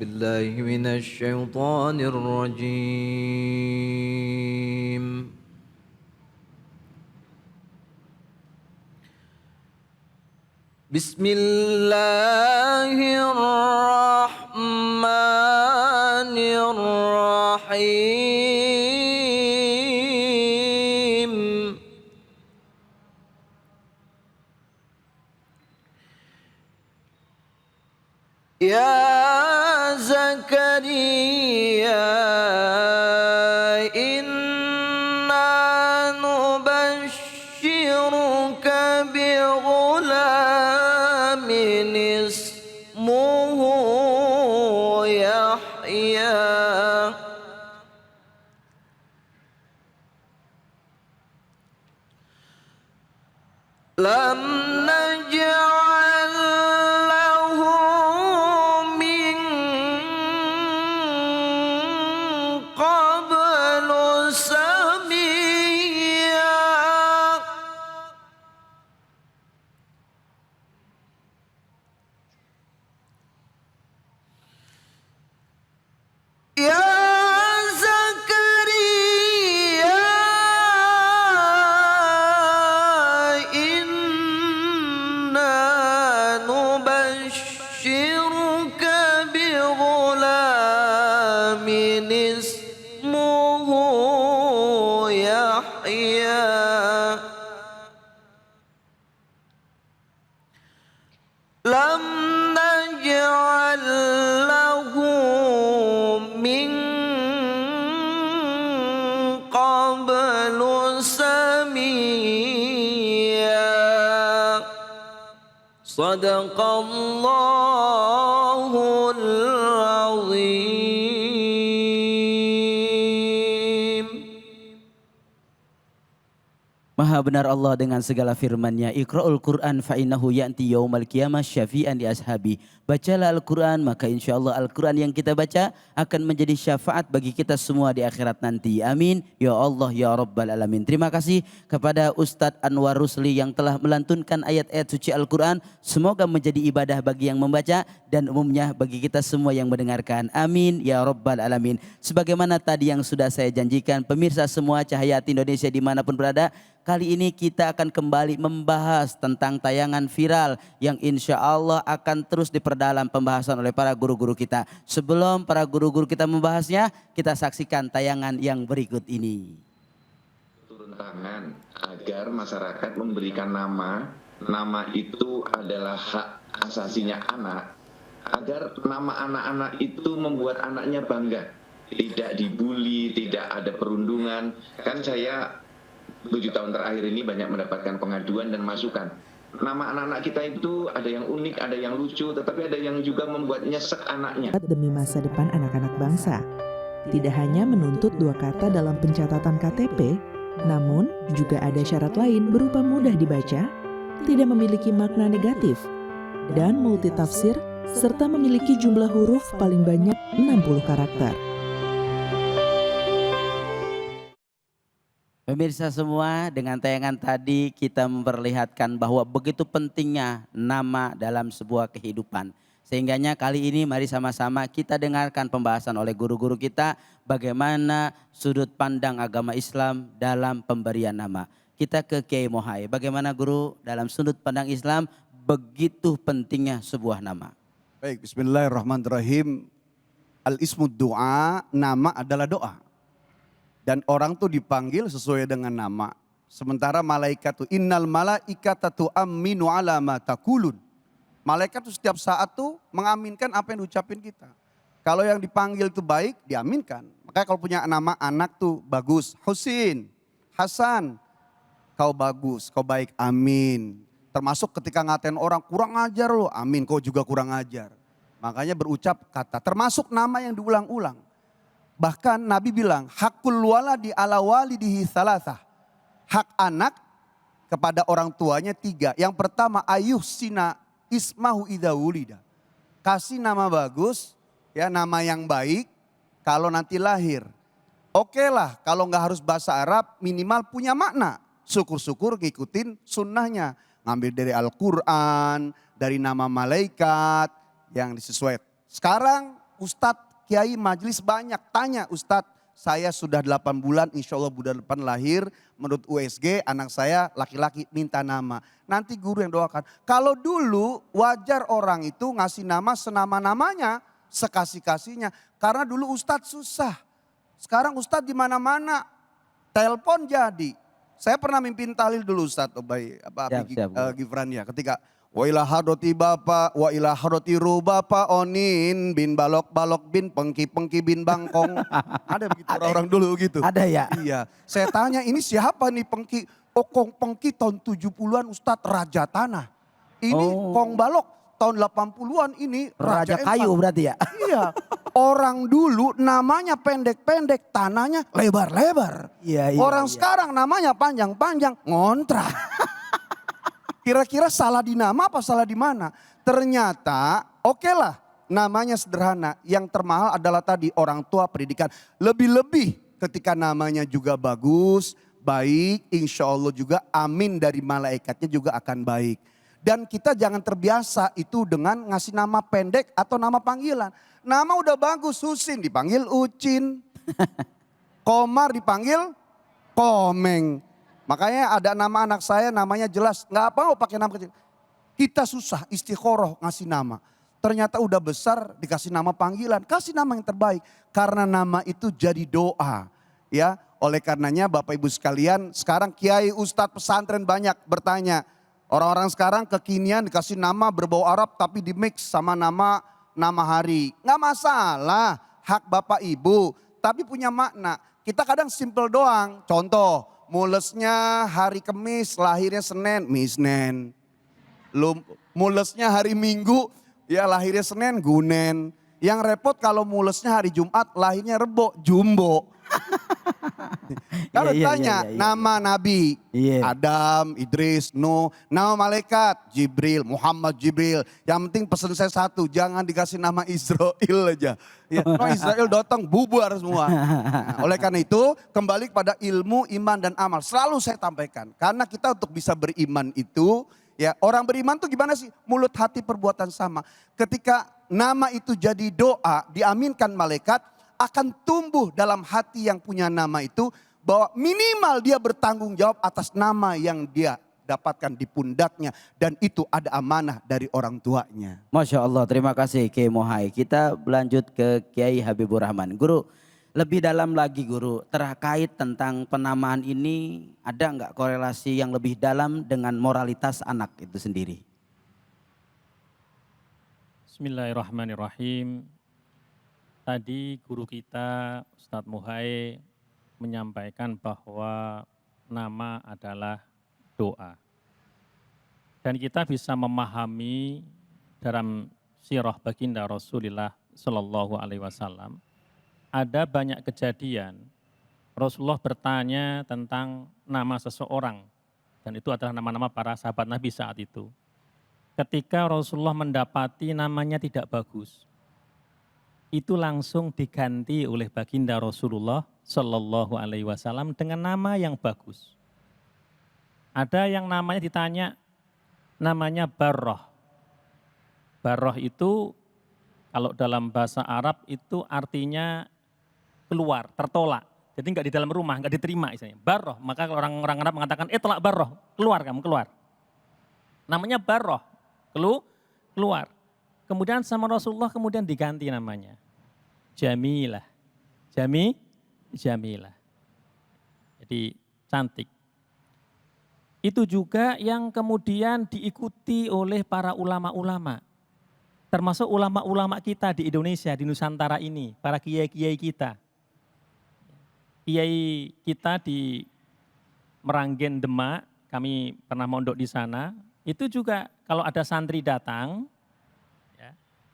بالله من الشيطان الرجيم. بسم الله الرحمن الرحيم. يا زكريا إنا نبشرك بغلام اسمه يحيى لم نجعل له من قبل سميا. يا زكريا إنا نبشرك بغلام اسمه يحيى لم نجعل له من قبل سميا. صدق الله العظيم. Maha benar Allah dengan segala firman-Nya. Iqra'ul Qur'an fa innahu ya'ti yaumal qiyamah syafi'an li ashabi. Bacalah Al-Qur'an, maka insyaallah Al-Qur'an yang kita baca akan menjadi syafaat bagi kita semua di akhirat nanti. Amin ya Allah ya rabbal alamin. Terima kasih kepada Ustadz Anwar Rusli yang telah melantunkan ayat-ayat suci Al-Qur'an. Semoga menjadi ibadah bagi yang membaca dan umumnya bagi kita semua yang mendengarkan. Amin ya rabbal alamin. Sebagaimana tadi yang sudah saya janjikan, pemirsa semua Cahayati Indonesia dimanapun berada, kali ini kita akan kembali membahas tentang tayangan viral yang insya Allah akan terus diperdalam pembahasan oleh para guru-guru kita. Sebelum para guru-guru kita membahasnya, kita saksikan tayangan yang berikut ini. Turun tangan agar masyarakat memberikan nama itu adalah hak asasinya anak, agar nama anak-anak itu membuat anaknya bangga, tidak dibully, tidak ada perundungan. Kan saya 7 tahun terakhir ini banyak mendapatkan pengaduan dan masukan. Nama anak-anak kita itu ada yang unik, ada yang lucu, tetapi ada yang juga membuat nyesek anaknya. Demi masa depan anak-anak bangsa, tidak hanya menuntut 2 kata dalam pencatatan KTP, namun juga ada syarat lain berupa mudah dibaca, tidak memiliki makna negatif, dan multitafsir, serta memiliki jumlah huruf paling banyak 60 karakter. Pemirsa semua, dengan tayangan tadi kita memperlihatkan bahwa begitu pentingnya nama dalam sebuah kehidupan. Sehingganya kali ini mari sama-sama kita dengarkan pembahasan oleh guru-guru kita bagaimana sudut pandang agama Islam dalam pemberian nama. Kita ke Kiai Mohai, bagaimana guru dalam sudut pandang Islam begitu pentingnya sebuah nama. Baik, bismillahirrahmanirrahim. Al-ismud du'a, nama adalah doa. Dan orang tuh dipanggil sesuai dengan nama. Sementara malaikat tuh innal malaikata tu'amminu ala ma taqulun. Malaikat tuh setiap saat tuh mengaminkan apa yang diucapin kita. Kalau yang dipanggil itu baik, diaminkan. Makanya kalau punya nama anak tuh bagus, Husin, Hasan, kau bagus, kau baik, amin. Termasuk ketika ngatain orang kurang ajar lo, amin, kau juga kurang ajar. Makanya berucap kata, termasuk nama yang diulang-ulang. Bahkan Nabi bilang, hakul waladi ala walidihi salasah. Hak anak kepada orang tuanya 3. Yang pertama, ayuh sina ismahu idha wulida. Kasih nama bagus, ya nama yang baik kalau nanti lahir. Oke lah, kalau nggak harus bahasa Arab minimal punya makna. Syukur-syukur ngikutin sunnahnya. Ngambil dari Al-Quran, dari nama malaikat yang disesuaikan. Sekarang Ustadz, Kiai, majelis banyak. Tanya Ustadz, saya sudah 8 bulan insya Allah bulan depan lahir. Menurut USG anak saya laki-laki minta nama. Nanti guru yang doakan. Kalau dulu wajar orang itu ngasih nama senama-namanya, sekasih-kasihnya. Karena dulu Ustadz susah. Sekarang Ustadz di mana-mana. Telepon jadi. Saya pernah mimpin tahlil dulu Ustadz Gifran ya. Ketika wa ila hadrati bapak, wa ila hadrati ru bapak onin bin balok-balok bin pengki-pengki bin bangkong. Ada begitu orang-orang dulu gitu. Ada ya? Iya. Saya tanya ini siapa nih pengki? Oh Kong Pengki tahun 70-an Ustadz Raja Tanah. Ini Kong Balok tahun 80-an ini Raja Kayu berarti ya? Iya. Orang dulu namanya pendek-pendek, tanahnya lebar-lebar. Iya, Orang iya. sekarang namanya panjang-panjang, ngontrak. Kira-kira salah di nama apa salah di mana? Ternyata oke lah namanya sederhana. Yang termahal adalah tadi orang tua pendidikan. Lebih-lebih ketika namanya juga bagus, baik, insya Allah juga amin dari malaikatnya juga akan baik. Dan kita jangan terbiasa itu dengan ngasih nama pendek atau nama panggilan. Nama udah bagus, Husin dipanggil Ucin. Komar dipanggil Komeng. Makanya ada nama anak saya namanya jelas. Gak apa-apa pakai nama kecil. Kita susah istiqoroh ngasih nama. Ternyata udah besar dikasih nama panggilan. Kasih nama yang terbaik. Karena nama itu jadi doa. Ya, oleh karenanya Bapak Ibu sekalian sekarang kiai ustadz pesantren banyak bertanya. Orang-orang sekarang kekinian dikasih nama berbau Arab tapi di mix sama nama hari. Nggak masalah, hak Bapak Ibu, tapi punya makna. Kita kadang simple doang, contoh mulesnya hari Kamis, lahirnya Senin, Misnen. Mulesnya hari Minggu, ya lahirnya Senin, Gunen. Yang repot kalau mulesnya hari Jumat, lahirnya Rebo, Jumbo. Kalau tanya nama Nabi, Adam, Idris, Nuh, nama malaikat, Jibril, Muhammad Jibril. Yang penting pesan saya satu, jangan dikasih nama Israel aja. Ya, Israel datang bubar semua. Nah, oleh karena itu kembali kepada ilmu, iman dan amal. Selalu saya sampaikan, karena kita untuk bisa beriman itu, ya orang beriman tuh gimana sih? Mulut, hati, perbuatan sama. Ketika nama itu jadi doa, diaminkan malaikat, akan tumbuh dalam hati yang punya nama itu bahwa minimal dia bertanggung jawab atas nama yang dia dapatkan di pundaknya dan itu ada amanah dari orang tuanya. Masya Allah, terima kasih Kiai Mohai. Kita berlanjut ke Kiai Habibur Rahman. Guru, lebih dalam lagi Guru, terkait tentang penamaan ini ada nggak korelasi yang lebih dalam dengan moralitas anak itu sendiri? Bismillahirrahmanirrahim. Tadi guru kita Ustadz Muhai menyampaikan bahwa nama adalah doa. Dan kita bisa memahami dalam sirah baginda Rasulullah Shallallahu Alaihi Wasallam ada banyak kejadian Rasulullah bertanya tentang nama seseorang dan itu adalah nama-nama para sahabat Nabi saat itu. Ketika Rasulullah mendapati namanya tidak bagus, itu langsung diganti oleh baginda Rasulullah Shallallahu Alaihi Wasallam dengan nama yang bagus. Ada yang namanya ditanya, namanya Barroh. Barroh itu kalau dalam bahasa Arab itu artinya keluar, tertolak. Jadi nggak di dalam rumah, nggak diterima istilahnya. Barroh, maka orang-orang Arab mengatakan, tolak Barroh, keluar kamu, keluar. Namanya Barroh, keluar. Kemudian sama Rasulullah kemudian diganti namanya. Jamilah. Jamilah. Jadi cantik. Itu juga yang kemudian diikuti oleh para ulama-ulama. Termasuk ulama-ulama kita di Indonesia, di Nusantara ini. Para kiai-kiai kita. Kiai kita di Meranggen Demak, kami pernah mondok di sana. Itu juga kalau ada santri datang,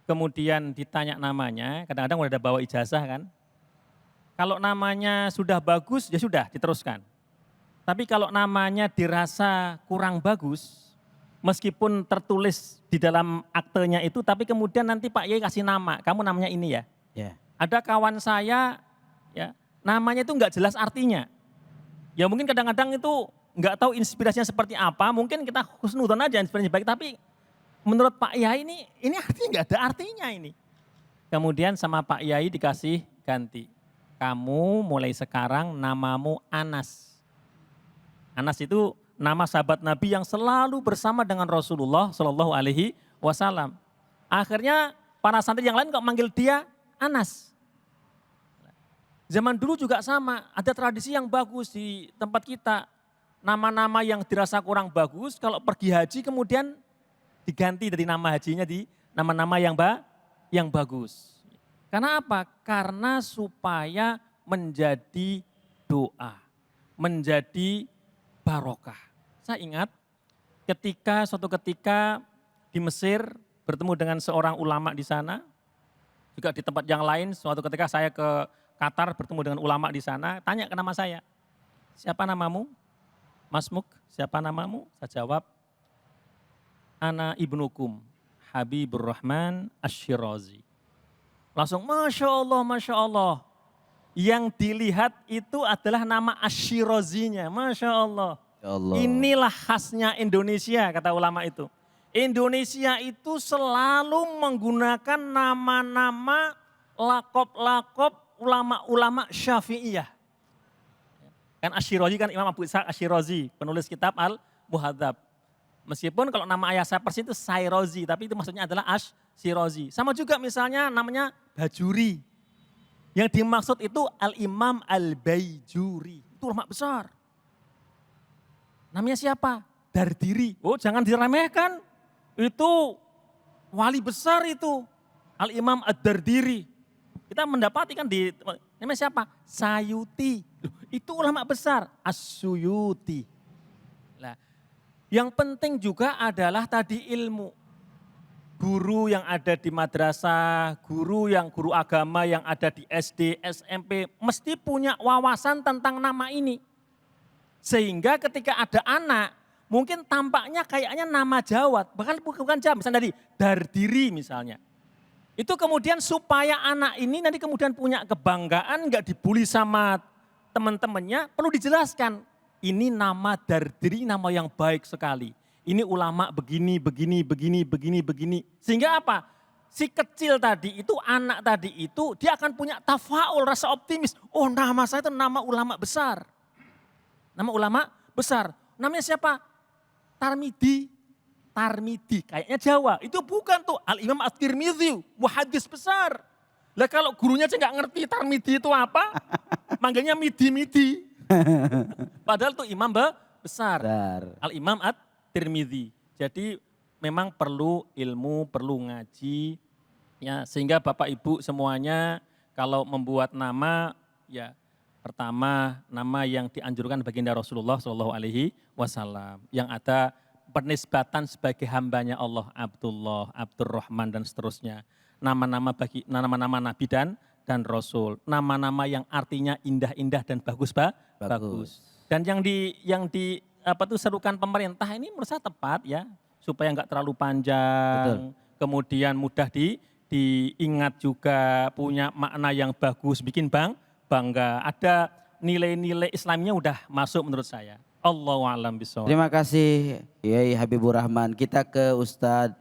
kemudian ditanya namanya, kadang-kadang udah ada bawa ijazah kan. Kalau namanya sudah bagus, ya sudah diteruskan. Tapi kalau namanya dirasa kurang bagus, meskipun tertulis di dalam aktenya itu, tapi kemudian nanti Pak Yai kasih nama, kamu namanya ini ya. Ada kawan saya, ya namanya itu nggak jelas artinya. Ya mungkin kadang-kadang itu nggak tahu inspirasinya seperti apa, mungkin kita husnudon aja inspirasinya baik, tapi menurut Pak Yai ini artinya nggak ada artinya ini. Kemudian sama Pak Yai dikasih ganti. Kamu mulai sekarang namamu Anas. Anas itu nama sahabat Nabi yang selalu bersama dengan Rasulullah Shallallahu Alaihi Wasallam. Akhirnya para santri yang lain kok manggil dia Anas. Zaman dulu juga sama, ada tradisi yang bagus di tempat kita. Nama-nama yang dirasa kurang bagus, kalau pergi haji kemudian diganti dari nama hajinya di nama-nama yang bagus. Karena apa? Karena supaya menjadi doa, menjadi barokah. Saya ingat suatu ketika di Mesir bertemu dengan seorang ulama di sana, juga di tempat yang lain, suatu ketika saya ke Qatar bertemu dengan ulama di sana, tanya ke nama saya, siapa namamu? Mas Muk, siapa namamu? Saya jawab, Ana ibnukum, Habibur Rahman Ash-Shirazi. Langsung, Masya Allah, Masya Allah. Yang dilihat itu adalah nama Ash-Shirazinya, Masya Allah. Ya Allah. Inilah khasnya Indonesia, kata ulama itu. Indonesia itu selalu menggunakan nama-nama lakop-lakop ulama-ulama Syafi'iyah. Kan Ash-Shirazi kan Imam Abu Ishaq Ash-Shirazi, penulis kitab Al-Muhadzab. Meskipun kalau nama ayah saya persis itu Sayrozi, tapi itu maksudnya adalah Ash-Shirazi. Sama juga misalnya namanya Bajuri. Yang dimaksud itu Al-Imam Al-Baijuri. Itu ulama besar. Namanya siapa? Dardiri. Oh jangan diremehkan. Itu wali besar itu. Al-Imam Ad-Dardiri. Kita mendapati kan di, namanya siapa? Sayuti. Itu ulama besar. As-Suyuti. Nah, yang penting juga adalah tadi ilmu. Guru yang ada di madrasah, guru agama yang ada di SD, SMP, mesti punya wawasan tentang nama ini. Sehingga ketika ada anak, mungkin tampaknya kayaknya nama Jawa, bahkan bukan Jawa, misalnya dari Dardiri misalnya. Itu kemudian supaya anak ini nanti kemudian punya kebanggaan, nggak dibully sama teman-temannya, perlu dijelaskan. Ini nama Dardiri, nama yang baik sekali. Ini ulama begini. Sehingga apa? Si kecil tadi itu, anak tadi itu, dia akan punya tafaul, rasa optimis. Oh nama saya itu nama ulama besar. Nama ulama besar. Namanya siapa? Tarmidi, kayaknya Jawa. Itu bukan tuh Al-Imam At-Tirmidzi, muhaddis besar. Lah kalau gurunya aja nggak ngerti Tarmidi itu apa, manggilnya midi. Padahal tuh imam besar. Al-Imam At-Tirmidzi. Jadi memang perlu ilmu, perlu ngaji. Ya, sehingga Bapak Ibu semuanya kalau membuat nama, ya pertama nama yang dianjurkan baginda Rasulullah SAW. Yang ada penisbatan sebagai hambanya Allah, Abdullah, Abdurrahman dan seterusnya. Nama-nama Nabi dan Rasul. Nama-nama yang artinya indah-indah dan bagus. Dan yang serukan pemerintah ini menurut saya tepat ya. Supaya enggak terlalu panjang. Betul. Kemudian mudah diingat juga, punya makna yang bagus, bikin bangga. Ada nilai-nilai Islamnya udah masuk menurut saya. Allahu a'lam bishawab. Terima kasih Yai Habibur Rahman. Kita ke Ustadz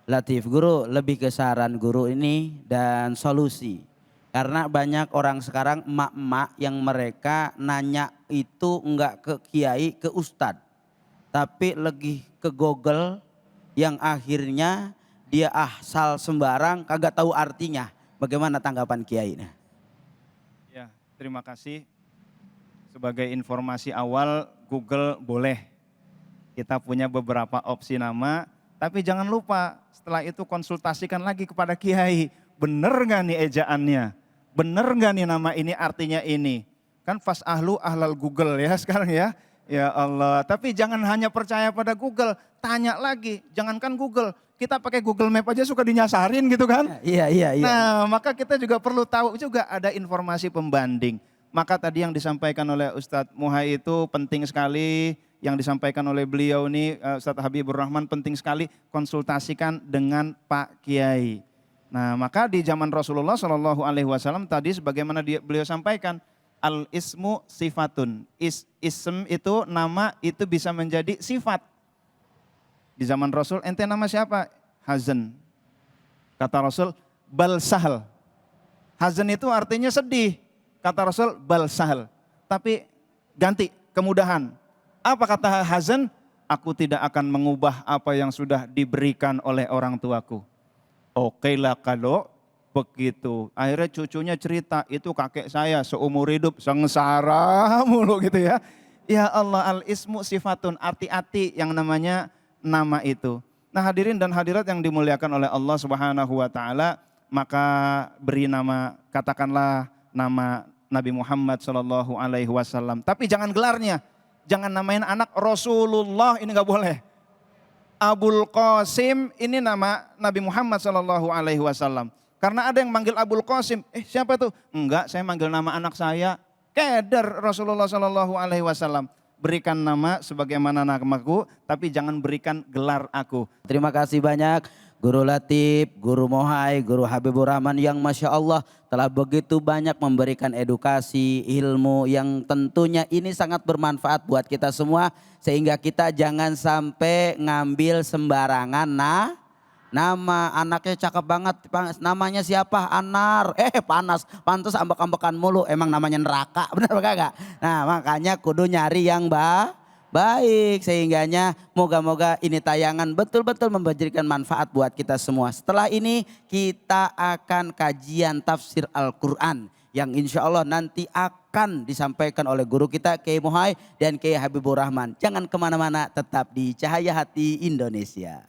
Latif. Guru, lebih ke saran guru ini dan solusi. Karena banyak orang sekarang emak-emak yang mereka nanya itu enggak ke kiai, ke ustadz. Tapi lagi ke Google yang akhirnya dia asal sembarang kagak tahu artinya. Bagaimana tanggapan kiai? Ya, terima kasih. Sebagai informasi awal, Google boleh. Kita punya beberapa opsi nama, tapi jangan lupa setelah itu konsultasikan lagi kepada kiai. Bener gak nih ejaannya? Bener gak nih nama ini artinya ini? Kan ahlal Google ya sekarang ya. Ya Allah, tapi jangan hanya percaya pada Google, tanya lagi. Jangankan Google, kita pakai Google Map aja suka dinyasarin gitu kan. Iya. Nah maka kita juga perlu tahu juga ada informasi pembanding. Maka tadi yang disampaikan oleh Ustadz Muhai itu penting sekali. Yang disampaikan oleh beliau ini Ustadz Habibur Rahman penting sekali, konsultasikan dengan Pak Kiai. Nah maka di zaman Rasulullah SAW tadi sebagaimana beliau sampaikan, al-ismu sifatun. Ism itu nama itu bisa menjadi sifat. Di zaman Rasul ente nama siapa? Hazan. Kata Rasul bal sahal. Hazan itu artinya sedih. Kata Rasul bal sahal. Tapi ganti kemudahan. Apa kata Hazan? Aku tidak akan mengubah apa yang sudah diberikan oleh orang tuaku. Oke lah kalau begitu. Akhirnya cucunya cerita, itu kakek saya seumur hidup sengsara mulu gitu ya. Ya Allah, al-ismu sifatun, arti-arti yang namanya nama itu. Nah hadirin dan hadirat yang dimuliakan oleh Allah Subhanahu wa taala, maka beri nama, katakanlah nama Nabi Muhammad sallallahu alaihi wasallam. Tapi jangan gelarnya. Jangan namain anak Rasulullah, ini enggak boleh. Abul Qasim ini nama Nabi Muhammad sallallahu alaihi wasallam. Karena ada yang manggil Abul Qasim, siapa tuh? Enggak, saya manggil nama anak saya. Keder Rasulullah sallallahu alaihi wasallam. Berikan nama sebagaimana namaku, tapi jangan berikan gelar aku. Terima kasih banyak Guru Latif, Guru Mohai, Guru Habibur Rahman yang Masya Allah telah begitu banyak memberikan edukasi, ilmu yang tentunya ini sangat bermanfaat buat kita semua. Sehingga kita jangan sampai ngambil sembarangan nama anaknya cakep banget, namanya siapa? Anar, panas, pantas ambek-ambekan mulu, emang namanya neraka, benar gak? Nah makanya kudu nyari yang baik, sehingganya moga-moga ini tayangan betul-betul memberikan manfaat buat kita semua. Setelah ini kita akan kajian tafsir Al-Quran yang insya Allah nanti akan disampaikan oleh guru kita Kiai Mohai dan Kiai Habibur Rahman. Jangan kemana-mana, tetap di Cahaya Hati Indonesia.